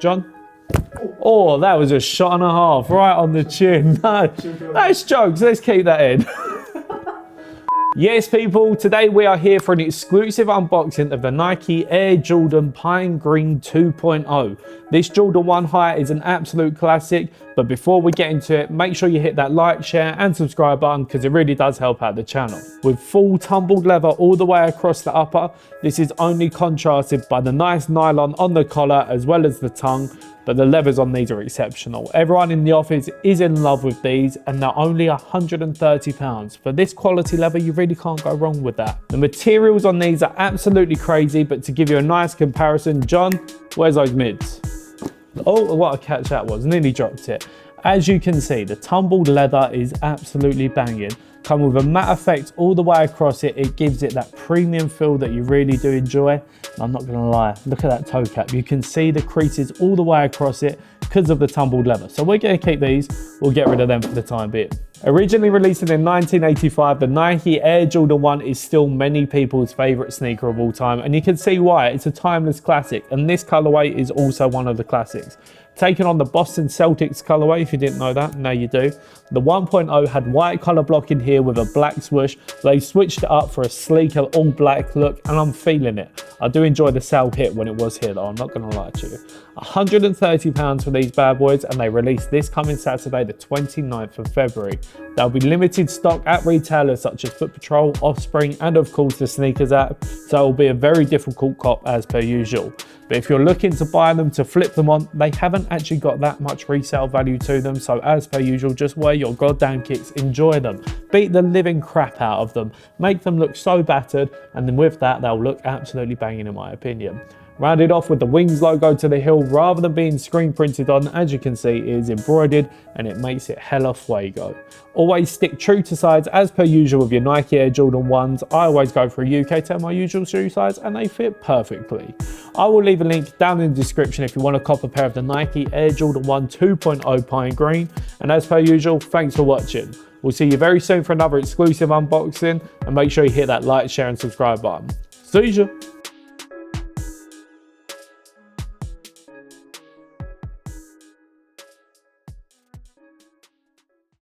John? Oh, that was a shot and a half right on the chin. No, that's jokes. Let's keep that in. Yes, people, today we are here for an exclusive unboxing of the Nike Air Jordan Pine Green 2.0. This Jordan 1 high is an absolute classic, but before we get into it, make sure you hit that like, share and subscribe button because it really does help out the channel. With full tumbled leather all the way across the upper, this is only contrasted by the nice nylon on the collar as well as the tongue, but the leathers on these are exceptional. Everyone in the office is in love with these and they're only £130. For this quality leather, you really can't go wrong with that. The materials on these are absolutely crazy, but to give you a nice comparison, John, where's those mids? Oh, what a catch that was, nearly dropped it. As you can see, the tumbled leather is absolutely banging. Come with a matte effect all the way across it. It gives it that premium feel that you really do enjoy. And I'm not gonna lie, look at that toe cap. You can see the creases all the way across it because of the tumbled leather. So we're gonna keep these, we'll get rid of them for the time being. Originally released in 1985, the Nike Air Jordan 1 is still many people's favorite sneaker of all time, and you can see why. It's a timeless classic, and this colorway is also one of the classics. Taking on the Boston Celtics colorway, if you didn't know that, now you do. The 1.0 had white color blocking here with a black swoosh. They switched it up for a sleeker all black look, and I'm feeling it. I do enjoy the sale hit when it was here though, I'm not gonna lie to you. £130 for these bad boys, and they release this coming Saturday, the 29th of February. There'll be limited stock at retailers such as Foot Patrol, Offspring, and of course the Sneakers app, so it'll be a very difficult cop as per usual. But if you're looking to buy them to flip them on, they haven't actually got that much resale value to them, so as per usual, just wear your goddamn kicks, enjoy them, beat the living crap out of them, make them look so battered, and then with that, they'll look absolutely banging in my opinion. Rounded off with the Wings logo to the heel, rather than being screen printed on, as you can see, it is embroidered and it makes it hella fuego. Always stick true to size as per usual with your Nike Air Jordan 1s. I always go for a UK 10, my usual shoe size, and they fit perfectly. I will leave a link down in the description if you want to cop a pair of the Nike Air Jordan 1 2.0 Pine Green. And as per usual, thanks for watching. We'll see you very soon for another exclusive unboxing, and make sure you hit that like, share and subscribe button. See ya.